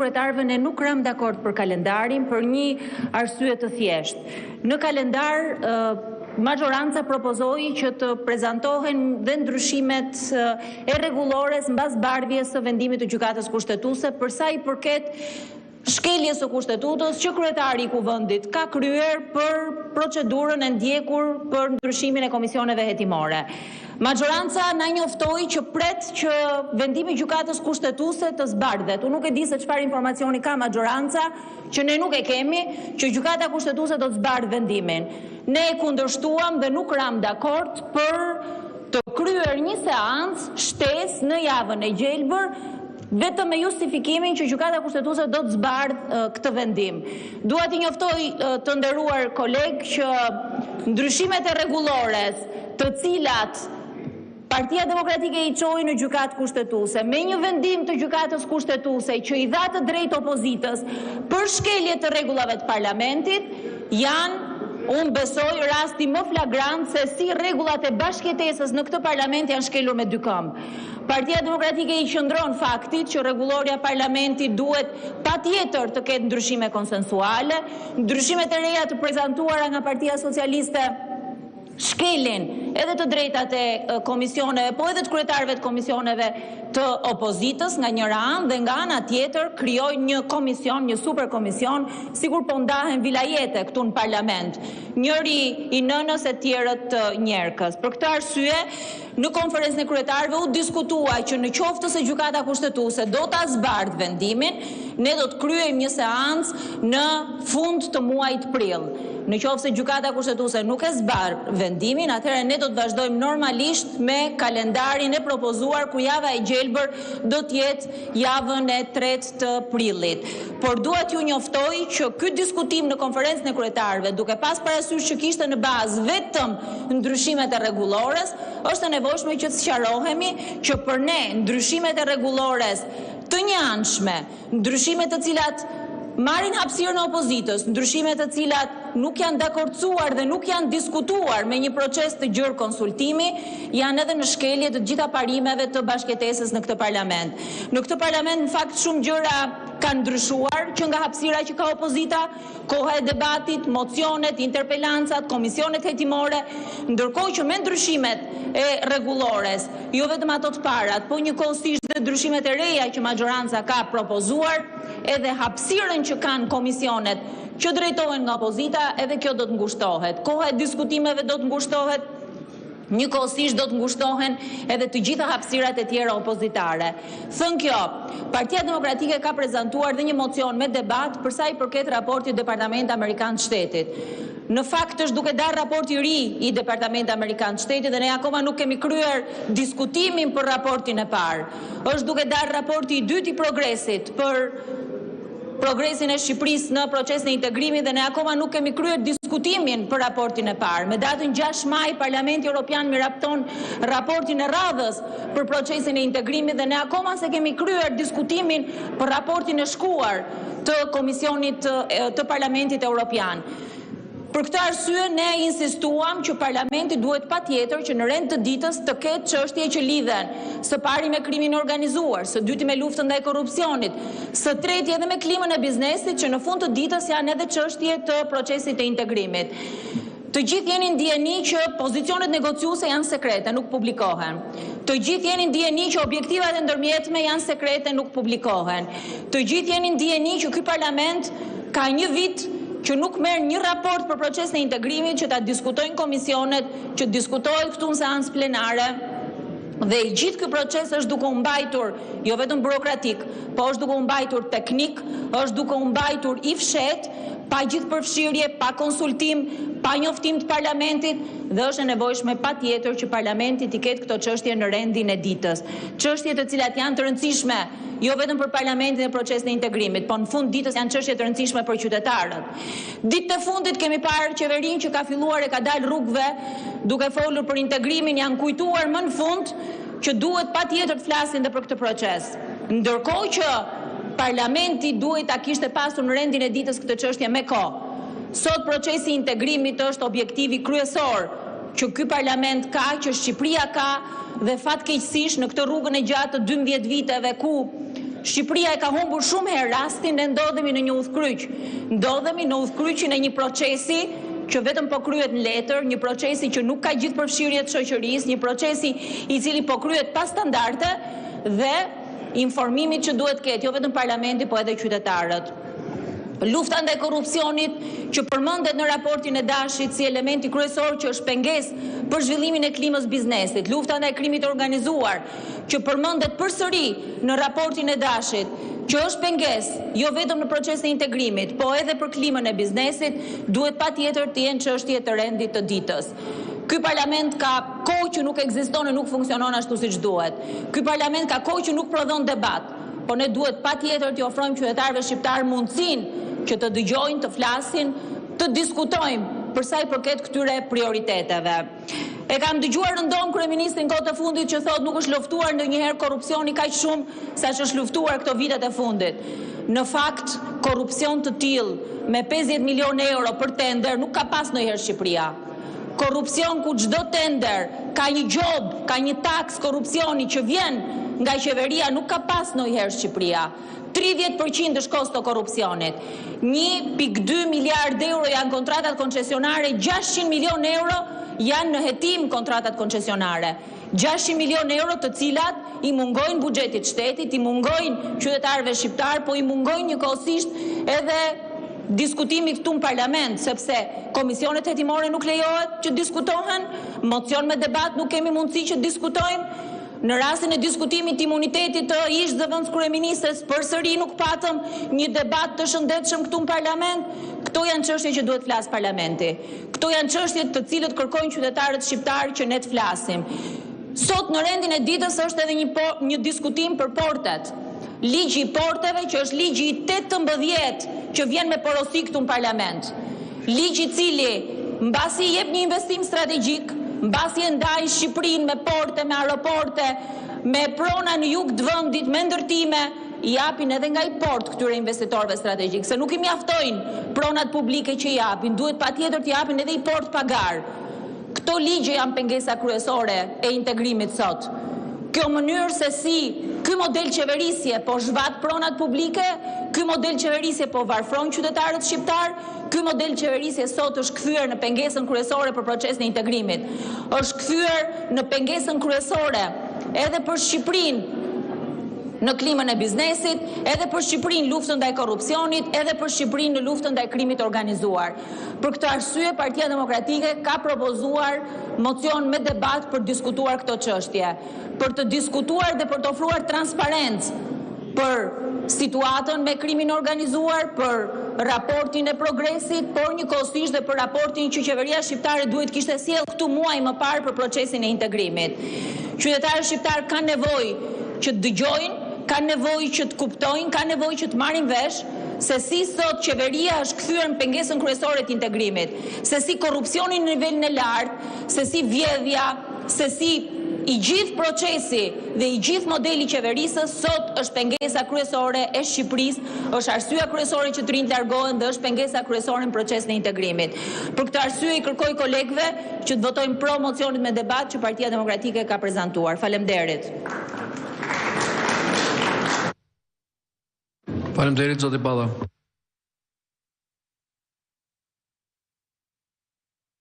Kryetarëve ne nuk rëm dakord për kalendarin për një arsye të thjeshtë. Në kalendar majoranca propozoi që të prezantohen dhe ndryshimet e rregullores mbas bardhjes së vendimit të Gjykatës Kushtetuese për sa i përket shkeljes së kushtetutës që kryetari i kuvendit ka kryer për procedurën e ndjekur për ndryshimin e komisioneve hetimore. Majoranca na njoftoi që pret që vendimi i Gjykatës Kushtetuese të zbardhet. Unë nuk e di se çfarë informacioni ka majoranca që ne nuk e kemi, që Gjykata Kushtetuese do të zbardh vendimin. Ne e kundërshtuam dhe nuk ram dakord për të kryer një seancë shtesë në javën e gjelbër vetëm me justifikimin që Gjykata Kushtetuese do të zbardh këtë vendim. Dua t'i njoftoj të nderuar koleg që ndryshimet e rregullores, të cilat Partia Demokratike i çoi në Gjykatë Kushtetuese me një vendim të Gjykatës Kushtetuese që i dha të drejtë opozitës për shkelje të rregullave të parlamentit, unë besoj rasti më flagrant se si rregullat e bashkëjetesës në këtë parlament janë shkelur me dy këmbë. Partia Demokratike i qëndron faktit që rregullorja e parlamentit duhet patjetër të ketë ndryshime konsensuale, ndryshimet e reja të prezantuara nga Partia Socialiste shkelin edhe të drejtat e komisioneve, po edhe të kryetarëve të komisioneve të opozitës nga njëra anë dhe nga ana tjetër krijojnë një komision, një super komision, sikur po ndahen vilajete këtu në parlament. Njëri i nënës e tjerët të njerëkës. Për këtë arsye, në konferencën e kryetarëve u diskutua që në qoftë se Gjykata Kushtetuese do ta zbardh vendimin, ne do të kryejmë një seancë në fund të muajit prill. Në qoftë se Gjykata Kushtetuese nuk e zbardh vendimin, atëherë ne do të vazhdojmë normalisht me kalendarin e propozuar ku java e gjelbër do të jetë javën e 3 të prillit. Por dua t'ju njoftoj që ky diskutim në konferencën e kryetarëve, duke pas parasysh që kishte në bazë vetëm ndryshimet e rregullores, është e nevojshme që të sqarohemi që për ne ndryshimet e rregullores të njëanshme, ndryshimet të cilat marrin hapësirën e opozitës, ndryshime të cilat nuk janë dakordsuar dhe nuk janë diskutuar me një proces të gjerë konsultimi, janë edhe në shkelje të gjitha parimeve të bashkëjetesës në këtë parlament. Në këtë parlament, në fakt, shumë gjëra kanë ndryshuar që nga hapësira që ka opozita, koha e debatit, mocionet, interpelancat, komisionet hetimore, ndërkohë që me ndryshimet e rregullores, jo vetëm ato të parat, po njëkohësisht dhe ndryshimet e reja që majoranca ka propozuar, edhe hapësirën që kanë komisionet që drejtohen nga opozita, edhe kjo do të ngushtohet. Koha e diskutimeve do të ngushtohet, njëkohësisht do të ngushtohen edhe të gjitha hapësirat e tjera opozitare. Thënë kjo, Partia Demokratike ka prezantuar dhe një mocion me debat për sa i përket raportit Departamentit Amerikan të Shtetit. Në fakt është duke dar raporti i ri i Departamentit Amerikan të Shtetit dhe ne akoma nuk kemi kryer diskutimin për raportin e parë. Është duke dar raporti i dytë i progresit për progresin e Shqipërisë në procesin e integrimit dhe ne akoma nuk kemi kryer diskutimin për raportin e parë. Me datën 6 maj, Parlamenti Evropian mirapton raportin e radhës për procesin e integrimit dhe ne akoma se kemi kryer diskutimin për raportin e shkuar të Komisionit të Parlamentit Evropian. Për këtë arsye ne insistuam që Parlamenti duhet patjetër që në rend të ditës të ketë çështje që lidhen së pari me krimin e organizuar, së dyti me luftën ndaj korrupsionit, së treti edhe me klimën e biznesit që në fund të ditës janë edhe çështje të procesit të integrimit. Të gjithë jeni ndjeni që pozicionet negociuese janë sekrete, nuk publikohen. Të gjithë jeni ndjeni që objektivat e ndërmjetme janë sekrete, nuk publikohen. Të gjithë jeni ndjeni që ky parlament ka një vit që nuk merr një raport për procesin e integrimit, që ta diskutojnë komisionet, që diskutohet këtu në seancë plenare, dhe i gjithë ky proces është duke u mbajtur jo vetëm burokratik, po është duke u mbajtur teknik, është duke u mbajtur i fsheht, pa gjithë përfshirje, pa konsultim, pa njoftim të parlamentit, dhe është e nevojshme patjetër që parlamenti të ketë këto çështje në rendin e ditës. Çështje të cilat janë të rëndësishme jo vetëm për parlamentin e procesin e integrimit, po në fund ditës janë çështje të rëndësishme për qytetarët. Ditët e fundit kemi parë qeverinë që ka filluar e ka dalë rrugëve duke folur për integrimin, janë kujtuar më në fund që duhet patjetër të flasin dhe për këtë proces. Ndërkohë që parlamenti duhet ta kishte pasur në rendin e ditës këtë çështje me kohë. Sot procesi i integrimit është objektivi kryesor që ky parlament ka, që Shqipëria ka, dhe fatkeqësisht në këtë rrugën e gjatë të 12 viteve ku Shqipëria e ka humbur shumë herë rastin dhe ndodhemi në një udhkryq. Ndodhemi në udhkryqin e një procesi që vetëm po kryet në letër, një procesi që nuk ka gjithë përfshirjet të shoqërisë, një procesi i cili po kryet pa standarde dhe informimit që duhet ketë, jo vetëm parlamenti, po edhe qytetarët. Lufta ndaj korrupsionit që përmendet në raportin e Dashit si elementi kryesor që është pengesë për zhvillimin e klimës biznesit. Lufta ndaj krimit organizuar që përmendet përsëri në raportin e Dashit, që është pengesë jo vetëm në procesin e integrimit, po edhe për klimën e biznesit, duhet patjetër të jenë çështje të rendit të ditës. Ky parlament ka kohë që nuk ekziston e nuk funksionon ashtu siç duhet. Ky parlament ka kohë që nuk prodhon debat, po ne duhet patjetër t'i ofrojmë qytetarëve shqiptar mundësinë që të dëgjojnë, të flasin, të diskutojmë për sa i përket këtyre prioriteteve. E kam dëgjuar rëndom kryeministrin kohë të fundit që thotë nuk është luftuar ndonjëherë korrupsioni kaq shumë sa që është luftuar këto vitet e fundit. Në fakt, korrupsion të tillë me 50 milionë euro për tender nuk ka pas ndonjëherë Shqipëria. Korrupsion ku çdo tender ka një gjob, ka një taks korrupsioni që vjen nga qeveria nuk ka pas ndonjëherë Shqipëria. 30% është kosto korrupsionit. 1.2 miliard euro janë kontratat koncesionare, 600 milion euro janë në hetim kontratat koncesionare. 600 milion euro të cilat i mungojnë buxhetit shtetit, i mungojnë qytetarëve shqiptar, po i mungojnë njëkohësisht edhe diskutimi këtu në parlament, sepse komisionet hetimore nuk lejohet që diskutohen, mocion me debat nuk kemi mundësi që diskutojmë. Në rastin e diskutimit të imunitetit të ish zëvendës kryeministres, përsëri nuk patëm një debat të shëndetshëm këtu në parlament. Këto janë çështje që duhet flas parlamenti. Këto janë çështje të cilët kërkojnë qytetarët shqiptar që ne të flasim. Sot në rendin e ditës është edhe një diskutim për portet. Ligji i porteve, që është ligji i 18 që vjen me porosi këtu në parlament. Ligji i cili mbasi i jep një investim strategjik, mbasi e ndaj Shqipërinë me porte, me aeroporte, me prona në jug të vendit, me ndërtime, i japin edhe nga i port këtyre investitorëve strategjik, se nuk i mjaftojnë pronat publike që i japin, duhet patjetër të japin edhe i port pagar. Këto ligje janë pengesa kryesore e integrimit sot. Kjo mënyrë se si ky model qeverisje po zhvat pronat publike, ky model qeverisje po varfron qytetarët shqiptar, ky model qeverisje sot është kthyer në pengesën kryesore për procesin e integrimit. Është kthyer në pengesën kryesore edhe për Shqipërinë në klimën e biznesit, edhe për Shqipërinë luftën ndaj korrupsionit, edhe për Shqipërinë në luftën ndaj krimit organizuar. Për këtë arsye, Partia Demokratike ka propozuar mocion me debat për diskutuar këto çështje, për të diskutuar dhe për të ofruar transparencë për situatën me krimin organizuar, për raportin e progresit, por njëkohësisht dhe për raportin që qeveria shqiptare duhet kishte sjell këtu muaj më parë për procesin e integrimit. Qytetarët shqiptar kanë nevojë që të dëgjojnë, kanë nevojë që të kuptojnë, kanë nevojë që të marrin vesh se si sot qeveria është kthyer në pengesën kryesore të integrimit, se si korrupsioni në nivelin e lartë, se si vjedhja, se si i gjithë procesi dhe i gjithë modeli qeverisës sot është pengesa kryesore e Shqipërisë, është arsyeja kryesore që të rinjt largohen dhe është pengesa kryesore në procesin e integrimit. Për këtë arsye i kërkoj kolegëve që të votojnë pro mocionit me debat që Partia Demokratike ka prezantuar. Faleminderit. Faleminderit, zoti Balla.